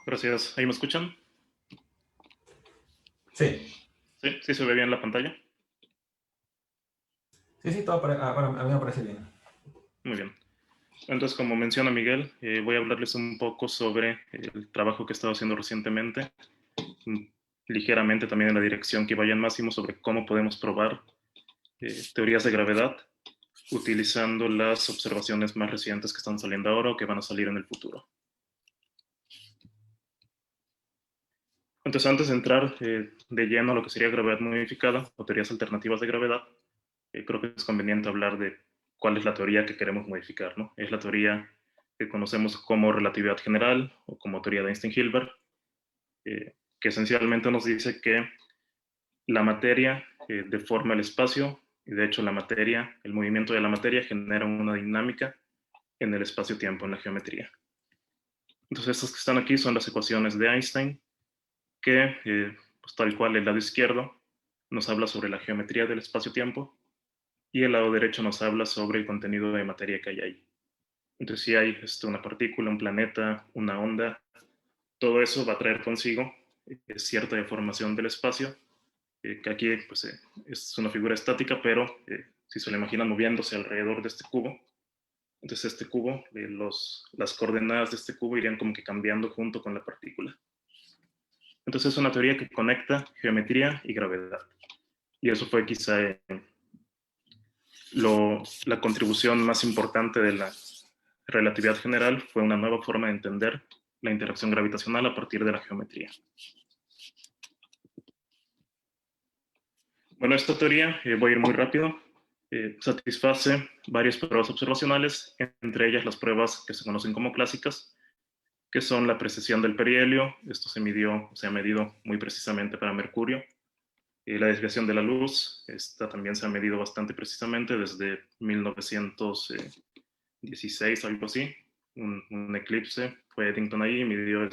Gracias. ¿Ahí me escuchan? Sí, Sí, sí se ve bien la pantalla. sí, todo bueno, a mí me parece bien. Muy bien. Entonces, como menciona Miguel, voy a hablarles un poco sobre el trabajo que he estado haciendo recientemente, mm, ligeramente también en la dirección que vayan Máximo sobre cómo podemos probar teorías de gravedad utilizando las observaciones más recientes que están saliendo ahora o que van a salir en el futuro. Entonces, antes de entrar de lleno a lo que sería gravedad modificada o teorías alternativas de gravedad, creo que es conveniente hablar de cuál es la teoría que queremos modificar, ¿no? Es la teoría que conocemos como relatividad general o como teoría de Einstein-Hilbert, que esencialmente nos dice que la materia deforma el espacio y de hecho la materia, el movimiento de la materia genera una dinámica en el espacio-tiempo, en la geometría. Entonces estas que están aquí son las ecuaciones de Einstein, que pues tal cual el lado izquierdo nos habla sobre la geometría del espacio-tiempo y el lado derecho nos habla sobre el contenido de materia que hay ahí. Entonces, si hay una partícula, un planeta, una onda, todo eso va a traer consigo cierta deformación del espacio, que aquí pues, es una figura estática, pero si se lo imaginan moviéndose alrededor de este cubo, entonces este cubo, las coordenadas de este cubo irían como que cambiando junto con la partícula. Entonces es una teoría que conecta geometría y gravedad. Y eso fue quizá la contribución más importante de la relatividad general, fue una nueva forma de entender la interacción gravitacional a partir de la geometría. Bueno, esta teoría, voy a ir muy rápido, satisface varias pruebas observacionales, entre ellas las pruebas que se conocen como clásicas, que son la precesión del perihelio, esto se ha medido muy precisamente para mercurio, la desviación de la luz, esta también se ha medido bastante precisamente desde 1916, algo así, un eclipse, fue Eddington ahí y midió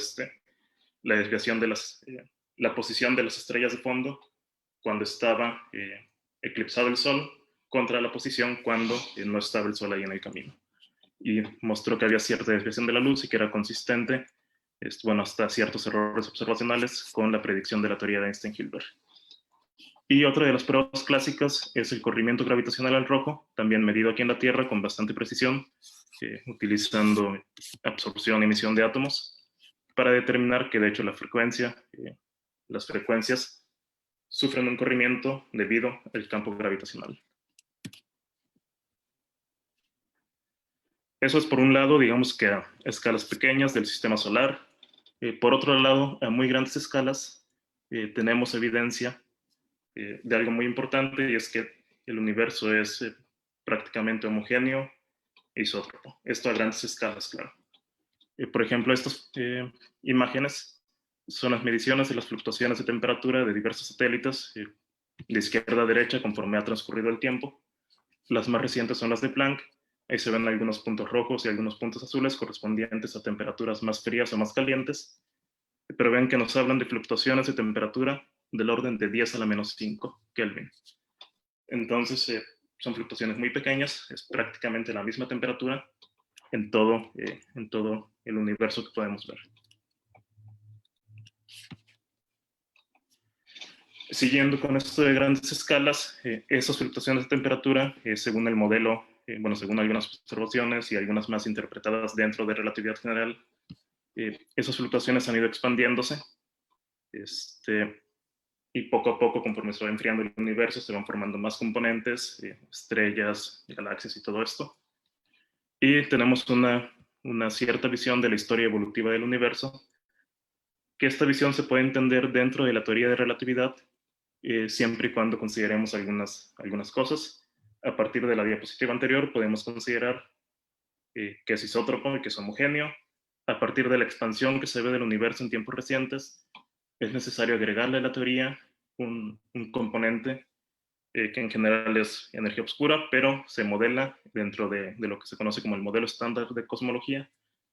la desviación de la posición de las estrellas de fondo cuando estaba eclipsado el Sol contra la posición cuando no estaba el Sol ahí en el camino. Y mostró que había cierta desviación de la luz y que era consistente, bueno, hasta ciertos errores observacionales con la predicción de la teoría de Einstein-Hilbert. Y otra de las pruebas clásicas es el corrimiento gravitacional al rojo, también medido aquí en la Tierra con bastante precisión, utilizando absorción y emisión de átomos, para determinar que de hecho las frecuencias sufren un corrimiento debido al campo gravitacional. Eso es por un lado, digamos que a escalas pequeñas del sistema solar. Por otro lado, a muy grandes escalas, tenemos evidencia de algo muy importante, y es que el universo es prácticamente homogéneo e isótropo. Esto a grandes escalas, claro. Por ejemplo, estas imágenes son las mediciones de las fluctuaciones de temperatura de diversos satélites, de izquierda a derecha, conforme ha transcurrido el tiempo. Las más recientes son las de Planck. Ahí se ven algunos puntos rojos y algunos puntos azules correspondientes a temperaturas más frías o más calientes, pero ven que nos hablan de fluctuaciones de temperatura del orden de 10 a la menos 5 Kelvin. Entonces, son fluctuaciones muy pequeñas, es prácticamente la misma temperatura en todo el universo que podemos ver. Siguiendo con esto de grandes escalas, esas fluctuaciones de temperatura, según el modelo, bueno, según algunas observaciones y algunas más interpretadas dentro de relatividad general, esas fluctuaciones han ido expandiéndose, y poco a poco, conforme se va enfriando el universo, se van formando más componentes, estrellas, galaxias y todo esto. Y tenemos una cierta visión de la historia evolutiva del universo, que esta visión se puede entender dentro de la teoría de relatividad, siempre y cuando consideremos algunas cosas. A partir de la diapositiva anterior podemos considerar que es isótropo y que es homogéneo. A partir de la expansión que se ve del universo en tiempos recientes, es necesario agregarle a la teoría un componente que en general es energía oscura, pero se modela dentro de lo que se conoce como el modelo estándar de cosmología,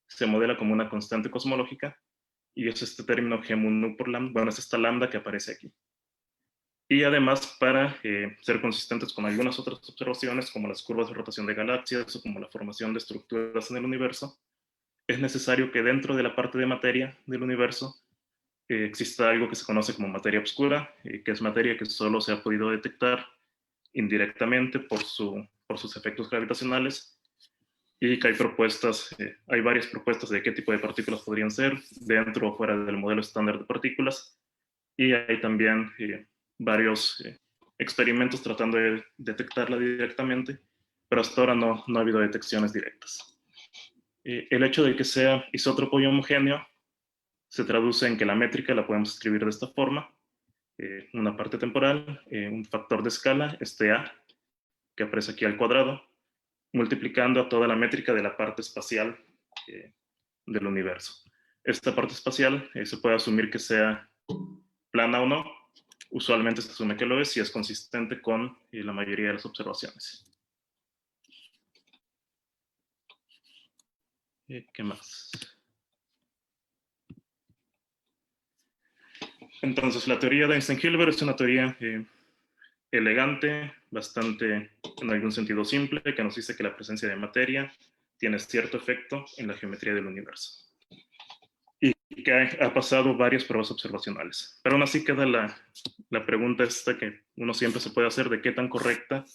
se modela como una constante cosmológica, y es este término g mu nu por lambda, bueno, es esta lambda que aparece aquí. Y además, para ser consistentes con algunas otras observaciones, como las curvas de rotación de galaxias o como la formación de estructuras en el universo, es necesario que dentro de la parte de materia del universo exista algo que se conoce como materia oscura, que es materia que solo se ha podido detectar indirectamente por sus efectos gravitacionales, y que hay varias propuestas de qué tipo de partículas podrían ser dentro o fuera del modelo estándar de partículas, y hay también varios experimentos tratando de detectarla directamente, pero hasta ahora no ha habido detecciones directas. El hecho de que sea isótropo y homogéneo se traduce en que la métrica la podemos escribir de esta forma: una parte temporal, un factor de escala, este A, que aparece aquí al cuadrado, multiplicando a toda la métrica de la parte espacial del universo. Esta parte espacial se puede asumir que sea plana o no. Usualmente se asume que lo es y es consistente con la mayoría de las observaciones. ¿Qué más? Entonces, la teoría de Einstein-Hilbert es una teoría elegante, bastante, en algún sentido simple, que nos dice que la presencia de materia tiene cierto efecto en la geometría del universo. Y que ha pasado varias pruebas observacionales. Pero aún así queda la pregunta esta que uno siempre se puede hacer de qué tan correcta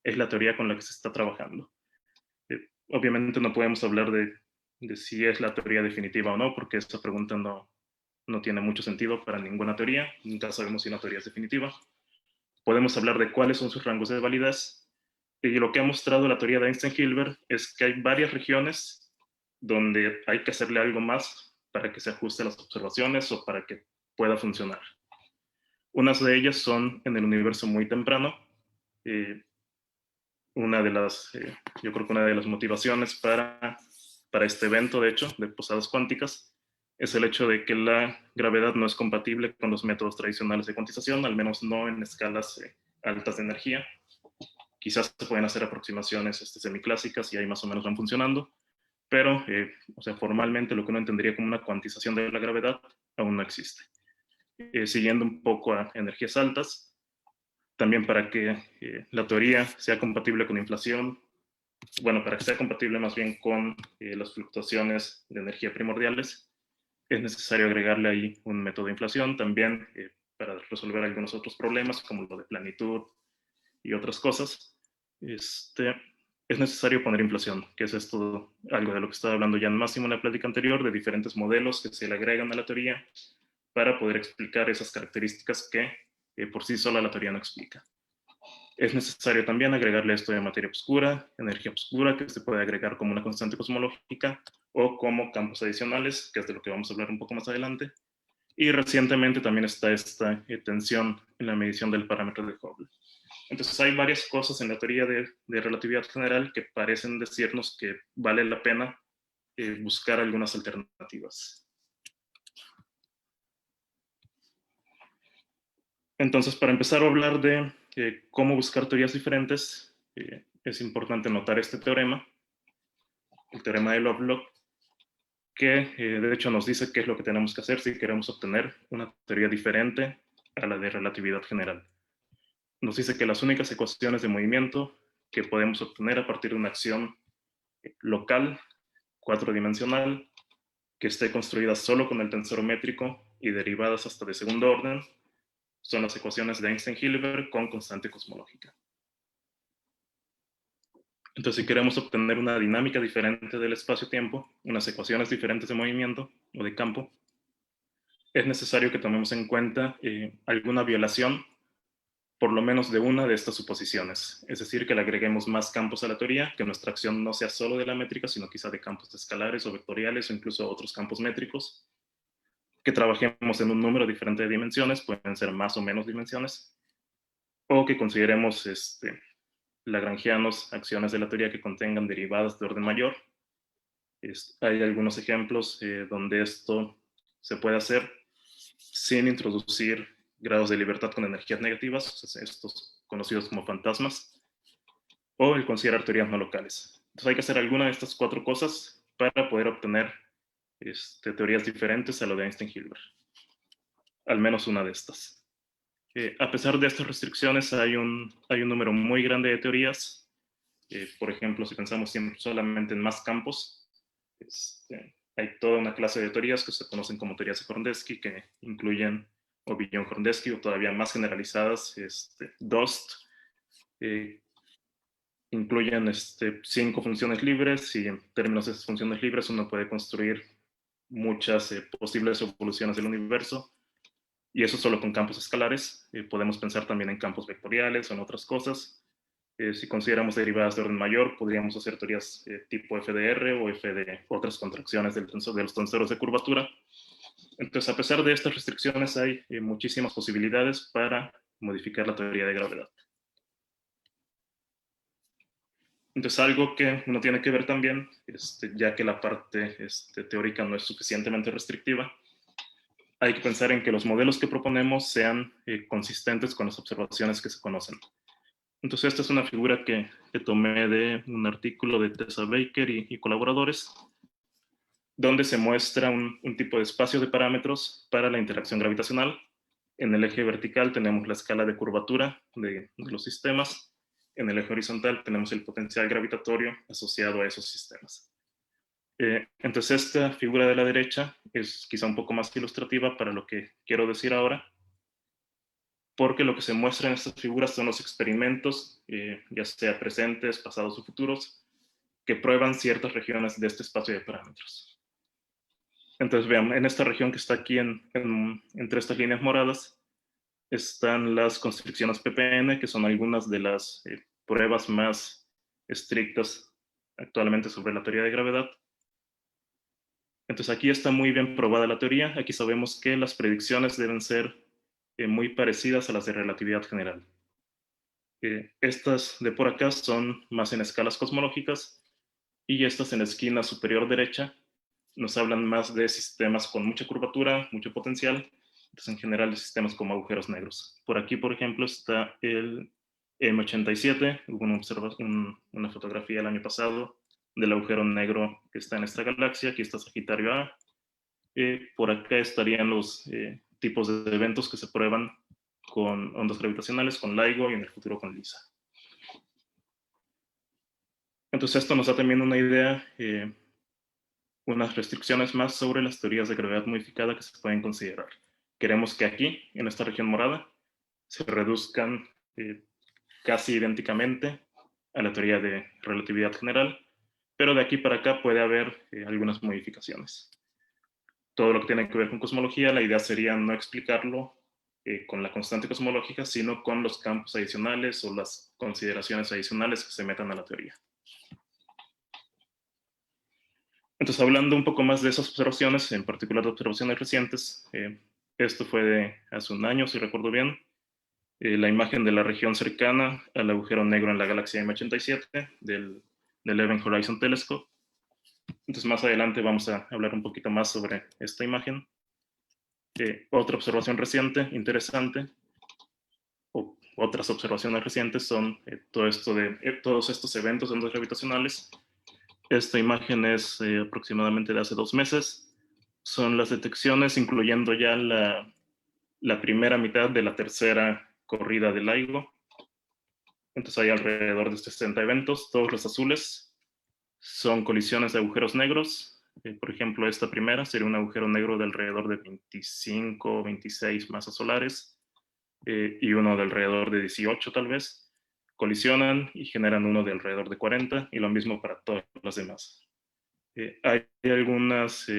es la teoría con la que se está trabajando. Obviamente no podemos hablar de si es la teoría definitiva o no, porque esta pregunta no tiene mucho sentido para ninguna teoría. Nunca sabemos si una teoría es definitiva. Podemos hablar de cuáles son sus rangos de validez. Y lo que ha mostrado la teoría de Einstein-Hilbert es que hay varias regiones donde hay que hacerle algo más para que se ajuste a las observaciones o para que pueda funcionar. Unas de ellas son en el universo muy temprano. Yo creo que una de las motivaciones para este evento, de hecho, de posadas cuánticas, es el hecho de que la gravedad no es compatible con los métodos tradicionales de cuantización, al menos no en escalas altas de energía. Quizás se pueden hacer aproximaciones semiclásicas y ahí más o menos van funcionando, pero formalmente lo que uno entendería como una cuantización de la gravedad aún no existe. Siguiendo un poco a energías altas, también para que la teoría sea compatible con inflación, para que sea compatible más bien con las fluctuaciones de energía primordiales, es necesario agregarle ahí un método de inflación también para resolver algunos otros problemas como lo de planitud y otras cosas. Es necesario poner inflación, que es esto, algo de lo que estaba hablando Jan Máximo en la plática anterior, de diferentes modelos que se le agregan a la teoría para poder explicar esas características que por sí sola la teoría no explica. Es necesario también agregarle esto de materia oscura, energía oscura, que se puede agregar como una constante cosmológica o como campos adicionales, que es de lo que vamos a hablar un poco más adelante. Y recientemente también está esta tensión en la medición del parámetro de Hubble. Entonces hay varias cosas en la teoría de relatividad general que parecen decirnos que vale la pena buscar algunas alternativas. Entonces, para empezar a hablar de cómo buscar teorías diferentes, es importante notar este teorema, el teorema de Lovelock, que de hecho nos dice qué es lo que tenemos que hacer si queremos obtener una teoría diferente a la de relatividad general. Nos dice que las únicas ecuaciones de movimiento que podemos obtener a partir de una acción local, cuatridimensional, que esté construida solo con el tensor métrico y derivadas hasta de segundo orden, son las ecuaciones de Einstein-Hilbert con constante cosmológica. Entonces, si queremos obtener una dinámica diferente del espacio-tiempo, unas ecuaciones diferentes de movimiento o de campo, es necesario que tomemos en cuenta alguna violación, por lo menos de una de estas suposiciones. Es decir, que le agreguemos más campos a la teoría, que nuestra acción no sea solo de la métrica, sino quizá de campos escalares o vectoriales o incluso otros campos métricos, que trabajemos en un número diferente de dimensiones, pueden ser más o menos dimensiones, o que consideremos lagrangianos acciones de la teoría que contengan derivadas de orden mayor. Hay algunos ejemplos donde esto se puede hacer sin introducir grados de libertad con energías negativas, estos conocidos como fantasmas, o el considerar teorías no locales. Entonces hay que hacer alguna de estas cuatro cosas para poder obtener teorías diferentes a lo de Einstein-Hilbert. Al menos una de estas. A pesar de estas restricciones, hay un número muy grande de teorías. Por ejemplo, si pensamos siempre solamente en más campos, hay toda una clase de teorías que se conocen como teorías de Horndeski, que incluyen o Billon Horndeski, o todavía más generalizadas, DOST, incluyen 5 funciones libres, y en términos de esas funciones libres uno puede construir muchas posibles evoluciones del universo, y eso solo con campos escalares. Podemos pensar también en campos vectoriales o en otras cosas. Si consideramos derivadas de orden mayor, podríamos hacer teorías tipo FDR o F de otras contracciones de los tensoros de curvatura. Entonces, a pesar de estas restricciones, hay muchísimas posibilidades para modificar la teoría de gravedad. Entonces, algo que uno tiene que ver también, ya que la parte teórica no es suficientemente restrictiva, hay que pensar en que los modelos que proponemos sean consistentes con las observaciones que se conocen. Entonces, esta es una figura que tomé de un artículo de Tessa Baker y colaboradores, donde se muestra un tipo de espacio de parámetros para la interacción gravitacional. En el eje vertical tenemos la escala de curvatura de los sistemas. En el eje horizontal tenemos el potencial gravitatorio asociado a esos sistemas. Entonces, esta figura de la derecha es quizá un poco más ilustrativa para lo que quiero decir ahora, porque lo que se muestra en estas figuras son los experimentos, ya sea presentes, pasados o futuros, que prueban ciertas regiones de este espacio de parámetros. Entonces, vean, en esta región que está aquí entre estas líneas moradas, están las constricciones ppn, que son algunas de las pruebas más estrictas actualmente sobre la teoría de gravedad. Entonces, aquí está muy bien probada la teoría. Aquí sabemos que las predicciones deben ser muy parecidas a las de relatividad general. Estas de por acá son más en escalas cosmológicas, y estas en la esquina superior derecha nos hablan más de sistemas con mucha curvatura, mucho potencial. Entonces, en general, de sistemas como agujeros negros. Por aquí, por ejemplo, está el M87. Hubo una fotografía el año pasado del agujero negro que está en esta galaxia. Aquí está Sagitario A. Por acá estarían los tipos de eventos que se prueban con ondas gravitacionales, con LIGO, y en el futuro con LISA. Entonces, esto nos da también una idea, unas restricciones más sobre las teorías de gravedad modificada que se pueden considerar. Queremos que aquí, en esta región morada, se reduzcan casi idénticamente a la teoría de relatividad general, pero de aquí para acá puede haber algunas modificaciones. Todo lo que tiene que ver con cosmología, la idea sería no explicarlo con la constante cosmológica, sino con los campos adicionales o las consideraciones adicionales que se metan a la teoría. Entonces, hablando un poco más de esas observaciones, en particular de observaciones recientes, esto fue de hace un año, si recuerdo bien, la imagen de la región cercana al agujero negro en la galaxia M87 del Event Horizon Telescope. Entonces, más adelante vamos a hablar un poquito más sobre esta imagen. Otra observación reciente, interesante, o otras observaciones recientes son todos estos eventos de ondas gravitacionales. Esta imagen es aproximadamente de hace 2 meses. Son las detecciones, incluyendo ya la primera mitad de la tercera corrida del LIGO. Entonces hay alrededor de 60 eventos. Todos los azules son colisiones de agujeros negros. Por ejemplo, esta primera sería un agujero negro de alrededor de 25 o 26 masas solares, y uno de alrededor de 18 tal vez. Colisionan y generan uno de alrededor de 40, y lo mismo para todas las demás. Hay algunas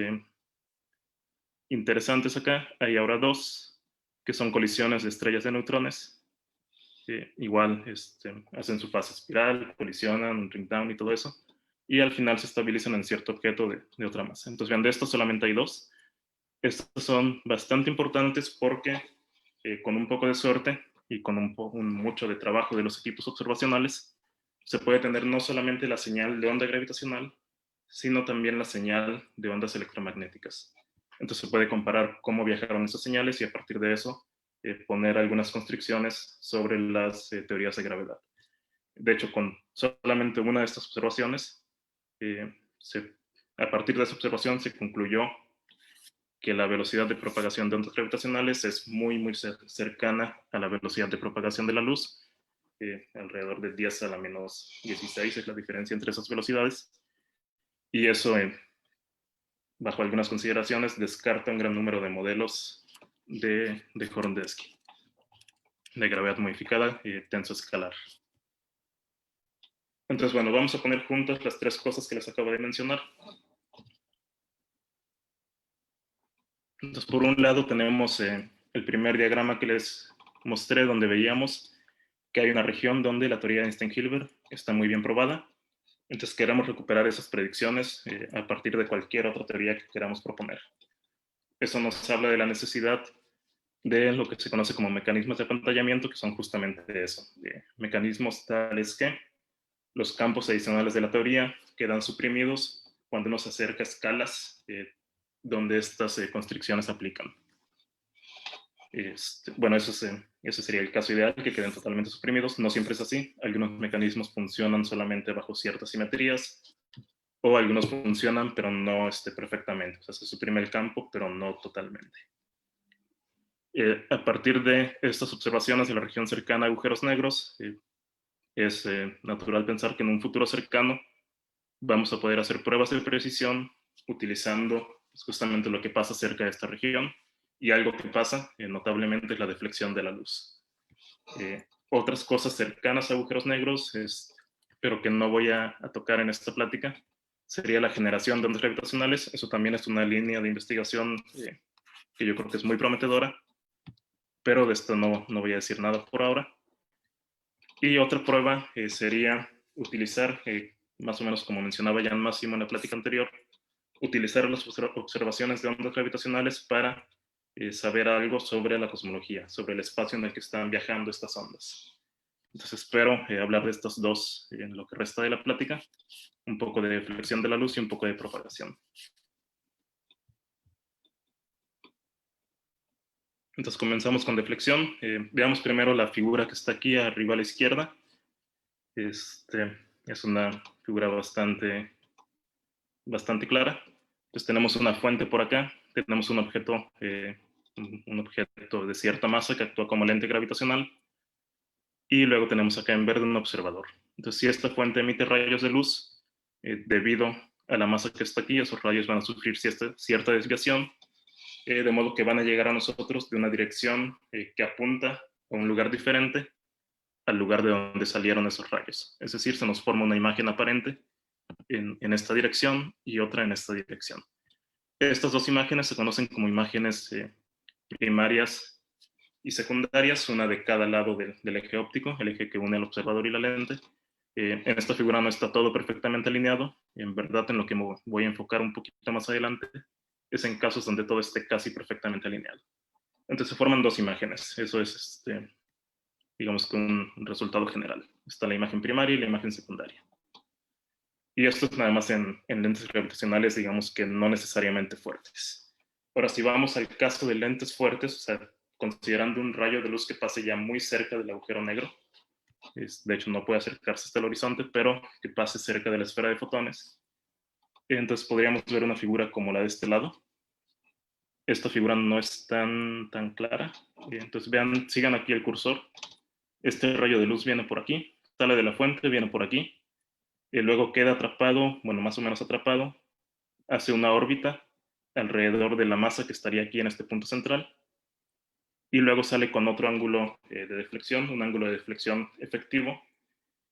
interesantes acá. Hay ahora 2 que son colisiones de estrellas de neutrones. Igual hacen su fase espiral, colisionan, un ring down y todo eso, y al final se estabilizan en cierto objeto de otra masa. Entonces, vean, de estos solamente hay 2. Estos son bastante importantes porque con un poco de suerte y con mucho de trabajo de los equipos observacionales, se puede tener no solamente la señal de onda gravitacional, sino también la señal de ondas electromagnéticas. Entonces se puede comparar cómo viajaron esas señales, y a partir de eso poner algunas constricciones sobre las teorías de gravedad. De hecho, con solamente una de estas observaciones, a partir de esa observación se concluyó que la velocidad de propagación de ondas gravitacionales es muy, muy cercana a la velocidad de propagación de la luz. Alrededor de 10 a la menos 16 es la diferencia entre esas velocidades. Y eso bajo algunas consideraciones, descarta un gran número de modelos de Horndeski, de gravedad modificada y tensoescalar. Entonces, bueno, vamos a poner juntas las tres cosas que les acabo de mencionar. Entonces, por un lado tenemos el primer diagrama que les mostré, donde veíamos que hay una región donde la teoría de Einstein-Hilbert está muy bien probada. Entonces, queremos recuperar esas predicciones a partir de cualquier otra teoría que queramos proponer. Eso nos habla de la necesidad de lo que se conoce como mecanismos de apantallamiento, que son justamente eso, mecanismos tales que los campos adicionales de la teoría quedan suprimidos cuando uno se acerca a escalas donde estas constricciones aplican. Bueno, ese sería el caso ideal, que queden totalmente suprimidos. No siempre es así. Algunos mecanismos funcionan solamente bajo ciertas simetrías, o algunos funcionan, pero no perfectamente. O sea, se suprime el campo, pero no totalmente. A partir de estas observaciones de la región cercana a agujeros negros, es natural pensar que en un futuro cercano vamos a poder hacer pruebas de precisión utilizando justamente lo que pasa cerca de esta región, y algo que pasa notablemente es la deflexión de la luz. Otras cosas cercanas a agujeros negros, pero que no voy a tocar en esta plática, sería la generación de ondas gravitacionales. Eso también es una línea de investigación que yo creo que es muy prometedora, pero de esto no voy a decir nada por ahora. Y otra prueba sería utilizar, más o menos como mencionaba Jan Máximo en la plática anterior, utilizar las observaciones de ondas gravitacionales para saber algo sobre la cosmología, sobre el espacio en el que están viajando estas ondas. Entonces espero hablar de estos dos en lo que resta de la plática, un poco de deflexión de la luz y un poco de propagación. Entonces comenzamos con deflexión. Veamos primero la figura que está aquí arriba a la izquierda. Es una figura bastante clara. Entonces tenemos una fuente por acá, tenemos un objeto de cierta masa que actúa como lente gravitacional, y luego tenemos acá en verde un observador. Entonces, si esta fuente emite rayos de luz, debido a la masa que está aquí, esos rayos van a sufrir cierta desviación, de modo que van a llegar a nosotros de una dirección que apunta a un lugar diferente al lugar de donde salieron esos rayos. Es decir, se nos forma una imagen aparente en esta dirección y otra en esta dirección. Estas dos imágenes se conocen como imágenes primarias y secundarias, una de cada lado del eje óptico, el eje que une al observador y la lente. En esta figura no está todo perfectamente alineado. En verdad, en lo que me voy a enfocar un poquito más adelante es en casos donde todo esté casi perfectamente alineado. Entonces se forman dos imágenes. Eso es, digamos que un resultado general. Está la imagen primaria y la imagen secundaria. Y esto es nada más en lentes gravitacionales, digamos que no necesariamente fuertes. Ahora, si vamos al caso de lentes fuertes, o sea, considerando un rayo de luz que pase ya muy cerca del agujero negro, de hecho no puede acercarse hasta el horizonte, pero que pase cerca de la esfera de fotones, entonces podríamos ver una figura como la de este lado. Esta figura no es tan clara. Entonces vean, sigan aquí el cursor. Este rayo de luz viene por aquí, sale de la fuente, viene por aquí, y luego queda atrapado, bueno, más o menos atrapado, hace una órbita alrededor de la masa que estaría aquí en este punto central, y luego sale con otro ángulo de deflexión, un ángulo de deflexión efectivo,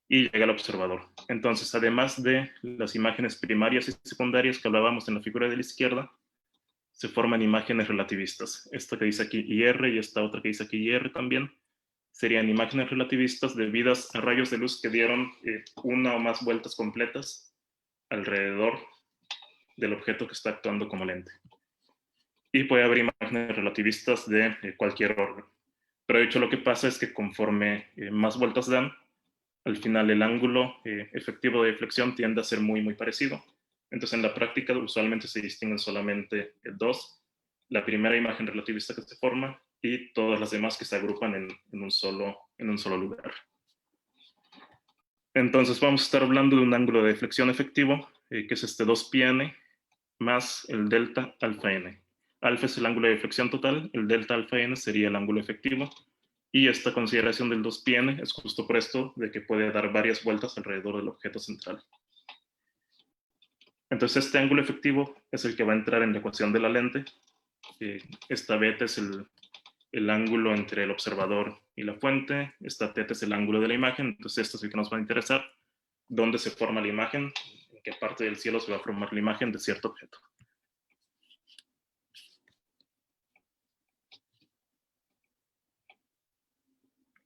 y llega al observador. Entonces, además de las imágenes primarias y secundarias que hablábamos en la figura de la izquierda, se forman imágenes relativistas. Esta que dice aquí IR y esta otra que dice aquí IR también serían imágenes relativistas debidas a rayos de luz que dieron una o más vueltas completas alrededor del objeto que está actuando como lente. Y puede haber imágenes relativistas de cualquier orden. Pero de hecho lo que pasa es que conforme más vueltas dan, al final el ángulo efectivo de deflexión tiende a ser muy parecido. Entonces en la práctica usualmente se distinguen solamente dos. La primera imagen relativista que se forma y todas las demás que se agrupan en un solo lugar. Entonces vamos a estar hablando de un ángulo de deflexión efectivo, que es este 2πn más el delta alfa n. Alfa es el ángulo de deflexión total, el delta alfa n sería el ángulo efectivo, y esta consideración del 2πn es justo por esto de que puede dar varias vueltas alrededor del objeto central. Entonces este ángulo efectivo es el que va a entrar en la ecuación de la lente. Esta beta es el ángulo entre el observador y la fuente, esta teta es el ángulo de la imagen, entonces esto es el que nos va a interesar, dónde se forma la imagen, en qué parte del cielo se va a formar la imagen de cierto objeto.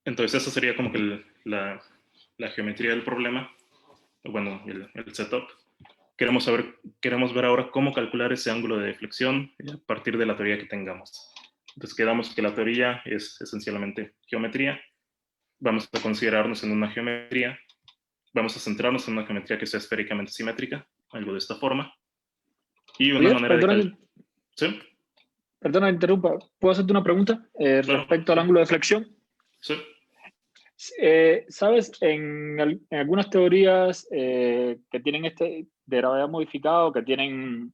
Entonces esa sería como que la geometría del problema, bueno, el setup. Queremos ver ahora cómo calcular ese ángulo de deflexión a partir de la teoría que tengamos. Entonces quedamos que la teoría es esencialmente geometría. Vamos a considerarnos en una geometría, vamos a centrarnos en una geometría que sea esféricamente simétrica, algo de esta forma. Y una Javier, manera de calcular... ¿Sí? perdona, interrumpa. ¿Puedo hacerte una pregunta Claro. respecto al ángulo de flexión? Sí. ¿Sabes? En algunas teorías que tienen de gravedad modificado, que tienen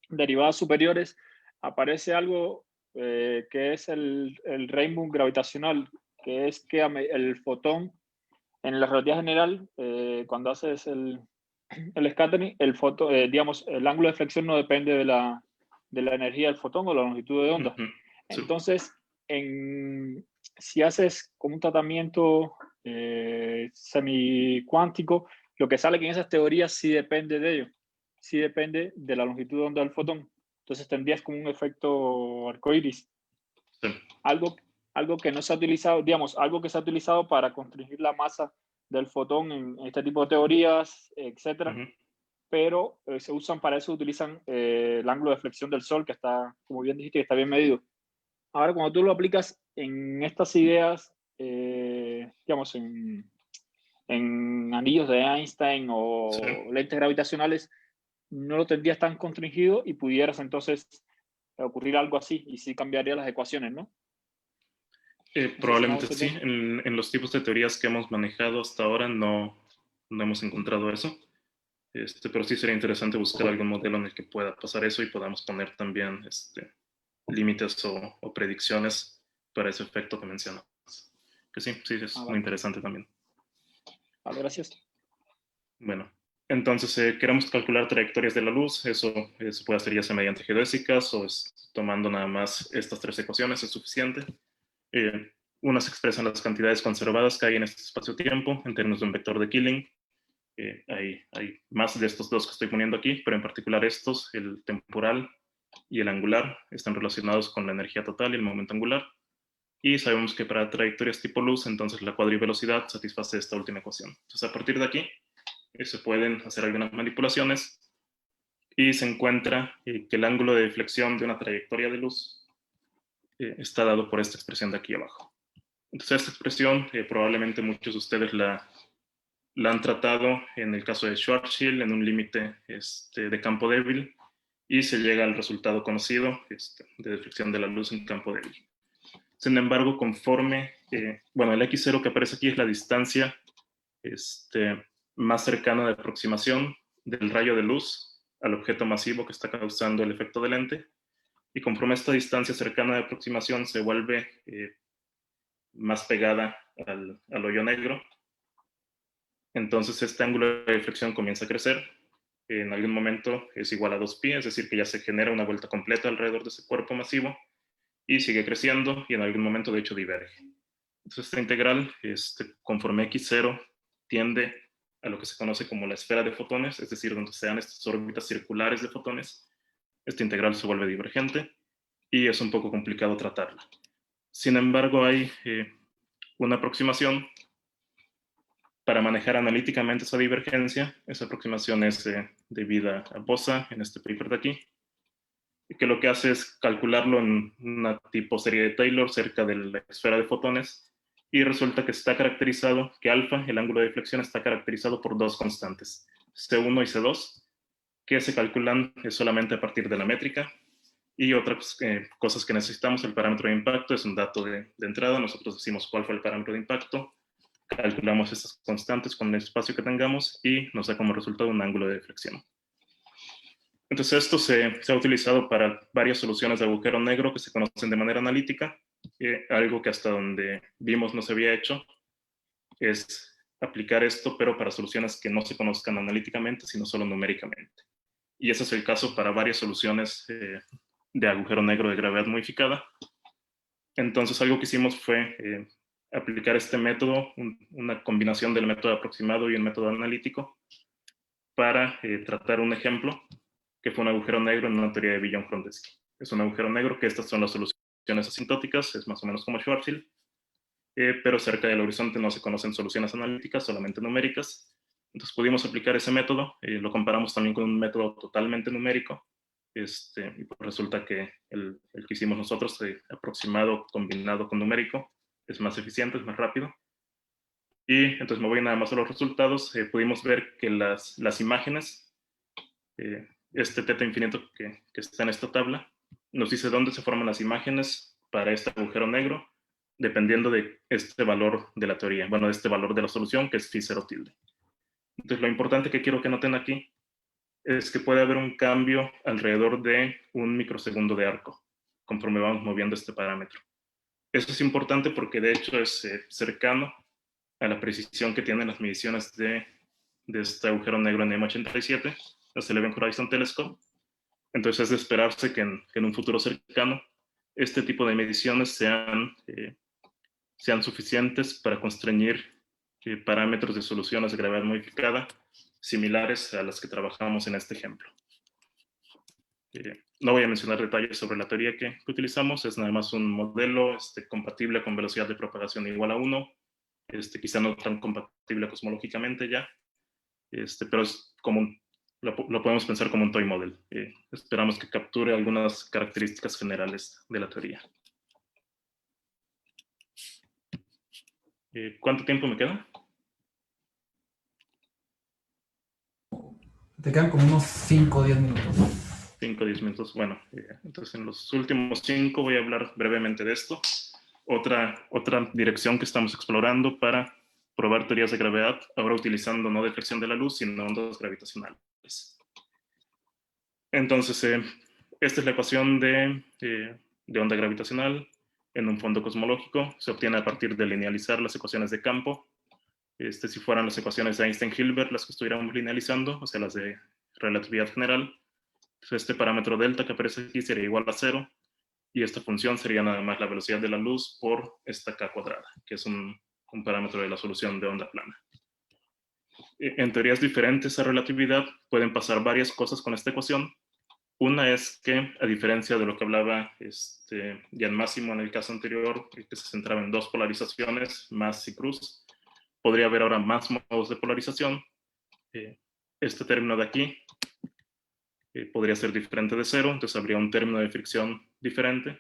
derivadas superiores, aparece algo que es el rainbow gravitacional, que es que el fotón, en la relatividad general, cuando haces el scattering, digamos, el ángulo de flexión no depende de la energía del fotón o la longitud de onda. Sí. Entonces, si haces como un tratamiento semicuántico, lo que sale que en esas teorías sí depende de ello, sí depende de la longitud de onda del fotón. Entonces tendrías como un efecto arcoíris. Sí. Algo que no se ha utilizado, digamos, algo que se ha utilizado para constringir la masa del fotón en este tipo de teorías, etcétera. Pero se usan para eso, utilizan el ángulo de flexión del Sol, que está, como bien dijiste, que está bien medido. Ahora, cuando tú lo aplicas en estas ideas, digamos, en anillos de Einstein o lentes gravitacionales, no lo tendrías tan constringido y pudieras entonces ocurrir algo así y sí cambiaría las ecuaciones, ¿no? Probablemente sí. En los tipos de teorías que hemos manejado hasta ahora no hemos encontrado eso. Pero sí sería interesante buscar algún modelo en el que pueda pasar eso y podamos poner también límites o predicciones para ese efecto que mencionas. Que sí, es muy interesante también. Vale, gracias. Bueno, entonces queremos calcular trayectorias de la luz. Eso se puede hacer ya sea mediante geodésicas o tomando nada más estas tres ecuaciones, es suficiente. Una se expresan las cantidades conservadas que hay en este espacio-tiempo en términos de un vector de Killing. Hay más de estos dos que estoy poniendo aquí, pero en particular estos, el temporal y el angular, están relacionados con la energía total y el momento angular. Y sabemos que para trayectorias tipo luz, entonces la cuadrivelocidad satisface esta última ecuación. Entonces, a partir de aquí, se pueden hacer algunas manipulaciones y se encuentra que el ángulo de deflexión de una trayectoria de luz está dado por esta expresión de aquí abajo. Entonces, esta expresión probablemente muchos de ustedes la han tratado en el caso de Schwarzschild en un límite de campo débil y se llega al resultado conocido de deflexión de la luz en campo débil. Sin embargo, conforme, bueno, el x0 que aparece aquí es la distancia más cercana de aproximación del rayo de luz al objeto masivo que está causando el efecto de lente, y conforme esta distancia cercana de aproximación se vuelve más pegada al hoyo negro, entonces este ángulo de deflexión comienza a crecer. En algún momento es igual a 2π, es decir, que ya se genera una vuelta completa alrededor de ese cuerpo masivo y sigue creciendo y en algún momento de hecho diverge. Entonces esta integral, conforme x0 tiende a lo que se conoce como la esfera de fotones, es decir, donde se dan estas órbitas circulares de fotones, esta integral se vuelve divergente y es un poco complicado tratarla. Sin embargo, hay una aproximación para manejar analíticamente esa divergencia. Esa aproximación es debida a Bosa en este paper de aquí, que lo que hace es calcularlo en una tipo serie de Taylor cerca de la esfera de fotones, y resulta que está caracterizado, que alfa, el ángulo de deflexión, está caracterizado por dos constantes, C1 y C2, que se calculan solamente a partir de la métrica. Y otras cosas que necesitamos, el parámetro de impacto es un dato de entrada. Nosotros decimos cuál fue el parámetro de impacto, calculamos estas constantes con el espacio que tengamos y nos da como resultado un ángulo de deflexión. Entonces esto se ha utilizado para varias soluciones de agujero negro que se conocen de manera analítica. Algo que hasta donde vimos no se había hecho es aplicar esto, pero para soluciones que no se conozcan analíticamente, sino solo numéricamente. y ese es el caso para varias soluciones de agujero negro de gravedad modificada. Entonces algo que hicimos fue aplicar este método, una combinación del método aproximado y el método analítico, para tratar un ejemplo que fue un agujero negro en una teoría de Villon-Frondeschi. Es un agujero negro que estas son las soluciones asintóticas, es más o menos como Schwarzschild, pero cerca del horizonte no se conocen soluciones analíticas, solamente numéricas. Entonces pudimos aplicar ese método, lo comparamos también con un método totalmente numérico, y pues resulta que el que hicimos nosotros, aproximado combinado con numérico, es más eficiente, es más rápido. Y entonces me voy nada más a los resultados. Pudimos ver que las imágenes, este teta infinito que está en esta tabla, nos dice dónde se forman las imágenes para este agujero negro, dependiendo de este valor de la teoría, bueno, de este valor de la solución, que es phi 0 tilde. Entonces lo importante que quiero que noten aquí es que puede haber un cambio alrededor de 1 microsegundo de arco, conforme vamos moviendo este parámetro. Eso es importante porque de hecho es cercano a la precisión que tienen las mediciones de este agujero negro en M87, las Event Horizon Telescope. Entonces es de esperarse que en un futuro cercano este tipo de mediciones sean suficientes para constreñir parámetros de soluciones de gravedad modificada similares a las que trabajamos en este ejemplo. No voy a mencionar detalles sobre la teoría que utilizamos, es nada más un modelo compatible con velocidad de propagación igual a 1, quizá no tan compatible cosmológicamente ya, pero es como lo podemos pensar como un toy model. Esperamos que capture algunas características generales de la teoría. ¿Cuánto tiempo me queda? Te quedan como unos 5 o 10 minutos. 5 o 10 minutos. Bueno, entonces en los últimos 5 voy a hablar brevemente de esto. Otra dirección que estamos explorando para probar teorías de gravedad, ahora utilizando no deflexión de la luz, sino ondas gravitacionales. Entonces, esta es la ecuación de onda gravitacional en un fondo cosmológico. Se obtiene a partir de linealizar las ecuaciones de campo. Si fueran las ecuaciones de Einstein-Hilbert las que estuviéramos linealizando, o sea, las de relatividad general, pues este parámetro delta que aparece aquí sería igual a 0, y esta función sería nada más la velocidad de la luz por esta k cuadrada, que es un parámetro de la solución de onda plana. En teorías diferentes a relatividad pueden pasar varias cosas con esta ecuación. Una es que, a diferencia de lo que hablaba Jan Massimo en el caso anterior, que se centraba en dos polarizaciones, más y cruz, podría haber ahora más modos de polarización. Este término de aquí podría ser diferente de 0, entonces habría un término de fricción diferente.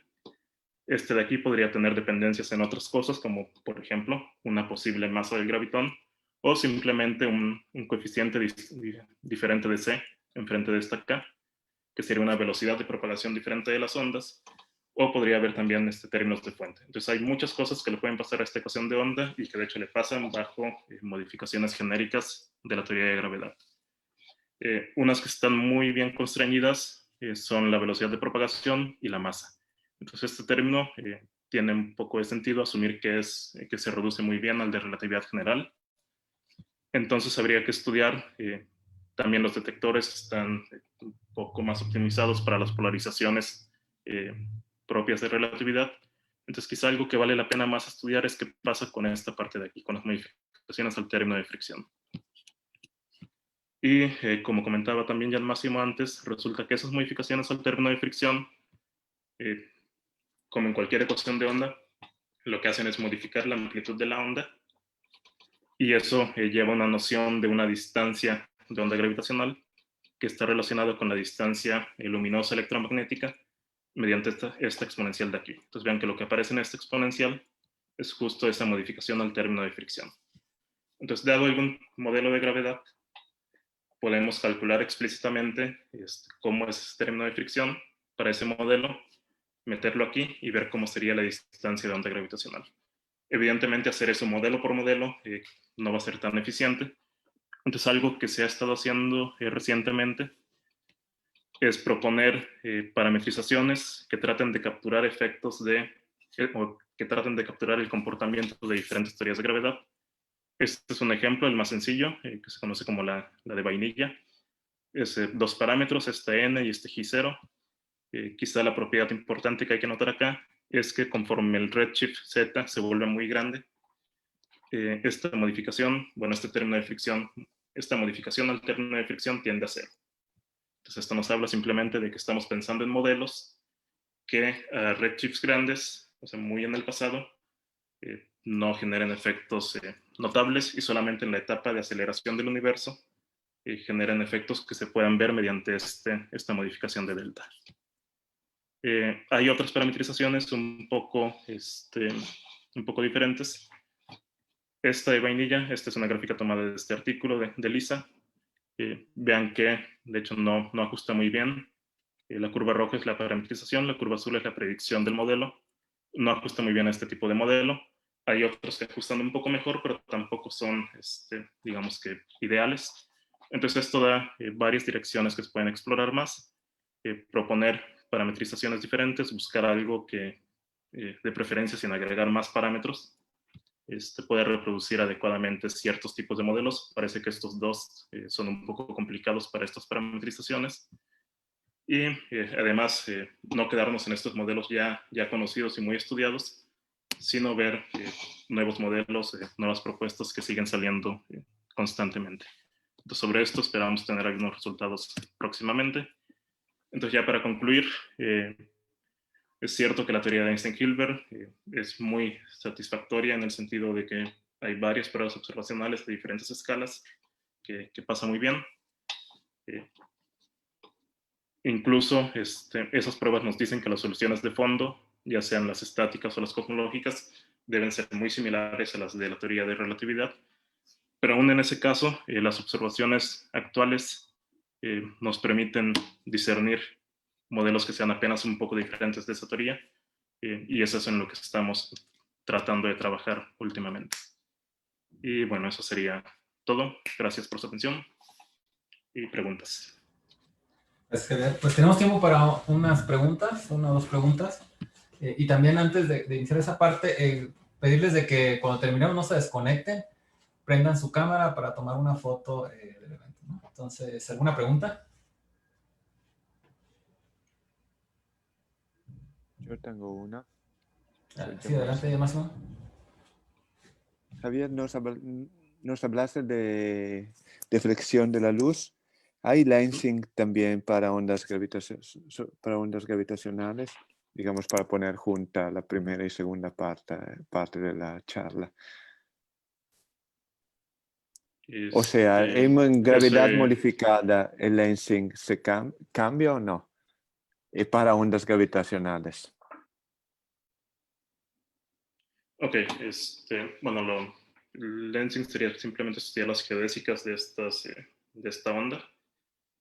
Este de aquí podría tener dependencias en otras cosas, como por ejemplo una posible masa del gravitón, o simplemente un coeficiente diferente de c enfrente de esta k, que sería una velocidad de propagación diferente de las ondas, o podría haber también términos de fuente. Entonces hay muchas cosas que le pueden pasar a esta ecuación de onda y que de hecho le pasan bajo modificaciones genéricas de la teoría de gravedad. Unas que están muy bien constreñidas son la velocidad de propagación y la masa. Entonces este término tiene un poco de sentido asumir que se reduce muy bien al de relatividad general. Entonces habría que estudiar, también los detectores están un poco más optimizados para las polarizaciones propias de relatividad. Entonces quizá algo que vale la pena más estudiar es qué pasa con esta parte de aquí, con las modificaciones al término de fricción. Y como comentaba también Jan Massimo antes, resulta que esas modificaciones al término de fricción, como en cualquier ecuación de onda, lo que hacen es modificar la amplitud de la onda, y eso lleva una noción de una distancia de onda gravitacional que está relacionada con la distancia luminosa electromagnética mediante esta exponencial de aquí. Entonces vean que lo que aparece en esta exponencial es justo esa modificación al término de fricción. Entonces, dado algún modelo de gravedad, podemos calcular explícitamente cómo es ese término de fricción para ese modelo, meterlo aquí y ver cómo sería la distancia de onda gravitacional. Evidentemente, hacer eso modelo por modelo no va a ser tan eficiente. Entonces, algo que se ha estado haciendo recientemente es proponer parametrizaciones que traten de capturar efectos o que traten de capturar el comportamiento de diferentes teorías de gravedad. Este es un ejemplo, el más sencillo, que se conoce como la de vainilla. es dos parámetros, este n y este G0. Quizá la propiedad importante que hay que notar acá es que conforme el redshift Z se vuelve muy grande, esta modificación, bueno, este término de fricción, esta modificación al término de fricción tiende a cero. Entonces esto nos habla simplemente de que estamos pensando en modelos que a redshifts grandes, o sea, muy en el pasado, no generen efectos notables y solamente en la etapa de aceleración del universo generan efectos que se puedan ver mediante esta modificación de delta. Hay otras parametrizaciones un poco diferentes. Esta de vainilla, esta es una gráfica tomada de este artículo de Lisa. Vean que, de hecho, no ajusta muy bien. La curva roja es la parametrización, la curva azul es la predicción del modelo. No ajusta muy bien a este tipo de modelo. Hay otros que ajustan un poco mejor, pero tampoco son, digamos que, ideales. Entonces, esto da varias direcciones que se pueden explorar más. Proponer parametrizaciones diferentes, buscar algo que, de preferencia, sin agregar más parámetros, puede reproducir adecuadamente ciertos tipos de modelos. Parece que estos dos son un poco complicados para estas parametrizaciones. Y además, no quedarnos en estos modelos ya conocidos y muy estudiados, sino ver nuevos modelos, nuevas propuestas que siguen saliendo constantemente. Entonces, sobre esto esperamos tener algunos resultados próximamente. Entonces, ya para concluir, es cierto que la teoría de Einstein-Hilbert es muy satisfactoria en el sentido de que hay varias pruebas observacionales de diferentes escalas que pasa muy bien. Incluso esas pruebas nos dicen que las soluciones de fondo, ya sean las estáticas o las cosmológicas, deben ser muy similares a las de la teoría de relatividad. Pero aún en ese caso, las observaciones actuales nos permiten discernir modelos que sean apenas un poco diferentes de esa teoría, y eso es en lo que estamos tratando de trabajar últimamente. Y bueno, eso sería todo. Gracias por su atención y preguntas. Pues tenemos tiempo para unas preguntas, una o dos preguntas. Y también antes de iniciar esa parte, pedirles de que cuando terminemos no se desconecten, prendan su cámara para tomar una foto del evento, ¿no? Entonces, ¿alguna pregunta? Yo tengo una. Sí, adelante, Máximo. Javier, nos hablaste de flexión de la luz. ¿Hay lensing también para ondas gravitacionales? Digamos, para poner junta la primera y segunda parte de la charla. O sea, en gravedad modificada, ¿el lensing se cambia o no? Y para ondas gravitacionales. Ok, bueno, el lensing sería simplemente estudiar las geodésicas de esta onda.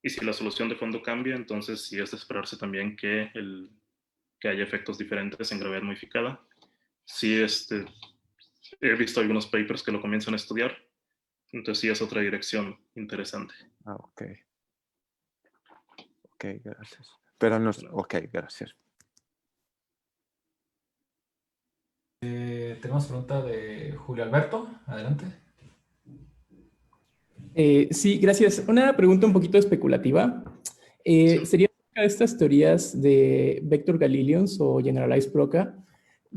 Y si la solución de fondo cambia, entonces sí es de esperarse también que haya efectos diferentes en gravedad modificada. Sí, he visto algunos papers que lo comienzan a estudiar, entonces sí es otra dirección interesante. Ah, ok. Ok, gracias. Pero no, ok, gracias. Tenemos pregunta de Julio Alberto. Adelante. Sí, gracias. Una pregunta un poquito especulativa. Sí. Sería acerca de estas teorías de vector Galileans o generalized Broca.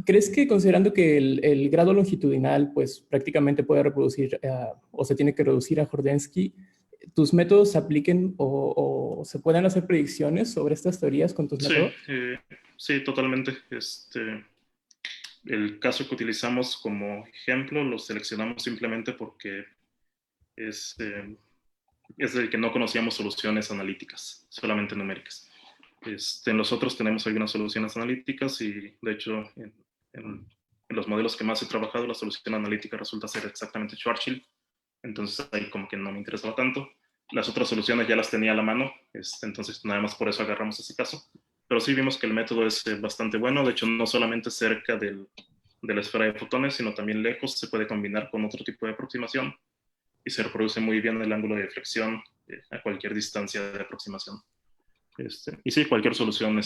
¿Crees que considerando que el grado longitudinal pues prácticamente puede reproducir o se tiene que reducir a Jordansky, tus métodos se apliquen o se puedan hacer predicciones sobre estas teorías con tus métodos? Sí, totalmente. El caso que utilizamos como ejemplo lo seleccionamos simplemente porque es el que no conocíamos soluciones analíticas, solamente numéricas. En los otros tenemos algunas soluciones analíticas y, de hecho, en los modelos que más he trabajado, la solución analítica resulta ser exactamente Schwarzschild. Entonces, ahí como que no me interesaba tanto. Las otras soluciones ya las tenía a la mano, entonces nada más por eso agarramos ese caso. Pero sí vimos que el método es bastante bueno. De hecho, no solamente cerca de la esfera de fotones, sino también lejos. Se puede combinar con otro tipo de aproximación y se reproduce muy bien el ángulo de flexión a cualquier distancia de aproximación. Y sí, cualquier solución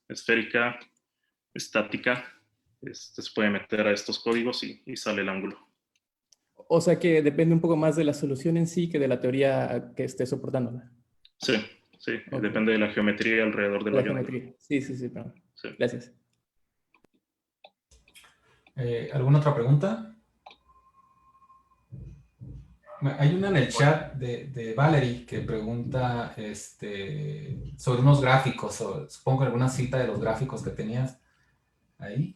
esférica, estática, se puede meter a estos códigos y sale el ángulo. O sea que depende un poco más de la solución en sí que de la teoría que esté soportándola. Sí, sí, Ok. depende de la geometría alrededor del La hoyo. geometría. Sí, sí, sí, perdón. Sí. Gracias. ¿Alguna otra pregunta? Hay una en el chat de Valerie que pregunta sobre unos gráficos, o supongo alguna cita de los gráficos que tenías ahí.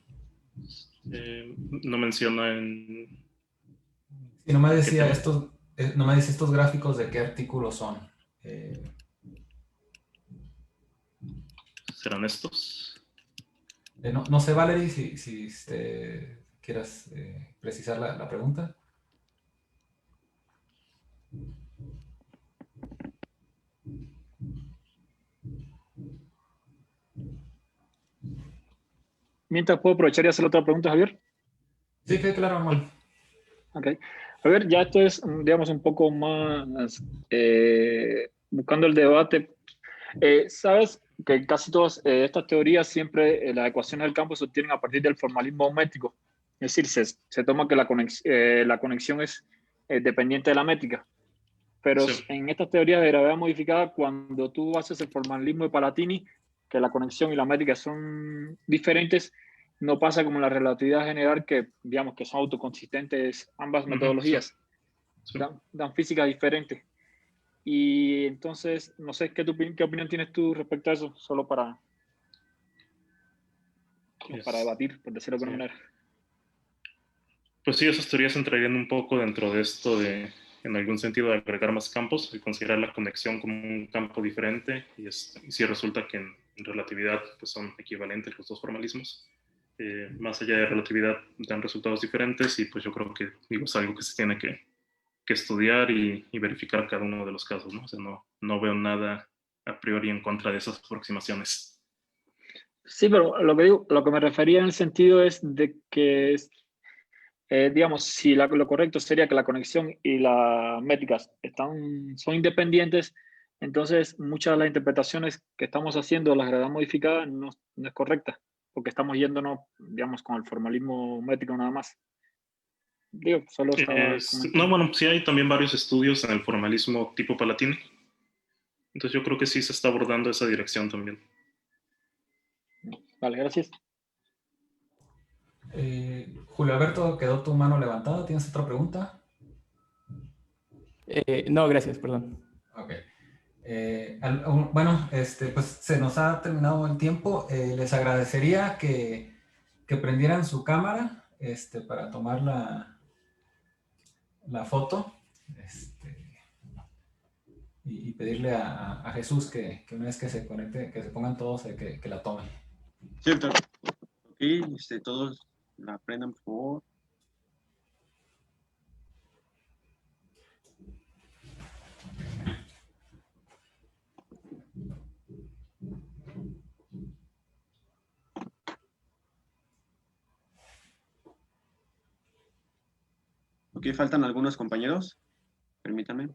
No menciona en... Sí, no me decía estos gráficos de qué artículos son. ¿Serán estos? No sé, Valerie, si quieras precisar la pregunta. Mientras puedo aprovechar y hacer otra pregunta, Javier. Sí, claro, Manuel. Ok. A ver, ya esto es, digamos, un poco más buscando el debate. Sabes que casi todas estas teorías siempre las ecuaciones del campo se obtienen a partir del formalismo métrico. Es decir, se toma que la conexión es dependiente de la métrica. Pero Sí. en estas teorías de gravedad modificada, cuando tú haces el formalismo de Palatini, que la conexión y la métrica son diferentes, no pasa como en la relatividad general, que digamos que son autoconsistentes ambas metodologías. Sí. Dan física diferente. Y entonces, no sé, ¿qué opinión tienes tú respecto a eso? Solo para debatir, por decirlo de alguna manera. Pues sí, esas teorías entrarían un poco dentro de esto de, en algún sentido, de agregar más campos y considerar la conexión como un campo diferente. Y si resulta que en relatividad pues son equivalentes los dos formalismos, más allá de relatividad dan resultados diferentes y pues yo creo que es algo que se tiene que estudiar y verificar cada uno de los casos, ¿no? O sea, no veo nada a priori en contra de esas aproximaciones. Sí, pero lo que me refería en el sentido es de que digamos, si lo correcto sería que la conexión y las métricas son independientes, entonces muchas de las interpretaciones que estamos haciendo de la gravedad modificada no es correcta, porque estamos yéndonos, digamos, con el formalismo métrico nada más. Digo, solo estaba comentando. No, bueno, sí hay también varios estudios en el formalismo tipo Palatini. Entonces yo creo que sí se está abordando esa dirección también. Vale, gracias. Julio Alberto, quedó tu mano levantada. ¿Tienes otra pregunta? No, gracias, perdón. Ok. Bueno, pues se nos ha terminado el tiempo. Les agradecería que prendieran su cámara para tomar la foto y pedirle a Jesús que una vez que se conecte, que se pongan todos, que la tomen. Cierto. Ok, todos la aprendan, por favor. Ok, faltan algunos compañeros. Permítanme.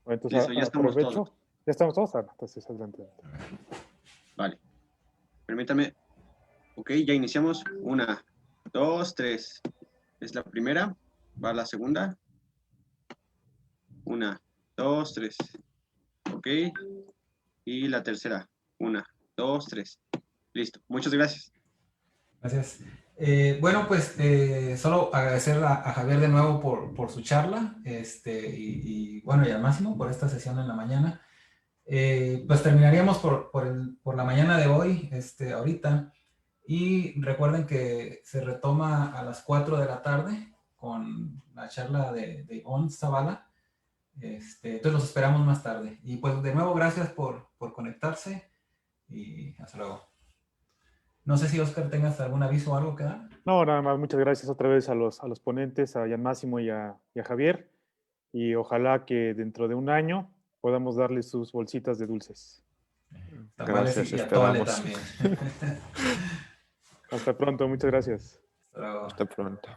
Bueno, entonces, Listo, ya estamos todos. ¿Ya estamos todos? Entonces, adelante. Vale. Permítame. Ok, ya iniciamos. 1, 2, 3. Es la primera. Va la segunda. 1, 2, 3. Ok. Y la tercera. 1, 2, 3. Listo. Muchas gracias. Gracias. Bueno, pues solo agradecer a Javier de nuevo por su charla y bueno, y al Máximo por esta sesión en la mañana. Pues terminaríamos por la mañana de hoy, ahorita. Y recuerden que se retoma a las 4 de la tarde con la charla de Ivonne Zavala. Entonces los esperamos más tarde. Y pues de nuevo, gracias por conectarse y hasta luego. No sé si Oscar tengas algún aviso o algo que dar. No, nada más, muchas gracias otra vez a los ponentes, a Jan Máximo y a Javier. Y ojalá que dentro de un año podamos darles sus bolsitas de dulces. Gracias, y a Tole también. Hasta pronto, muchas gracias. Hasta luego. Hasta pronto.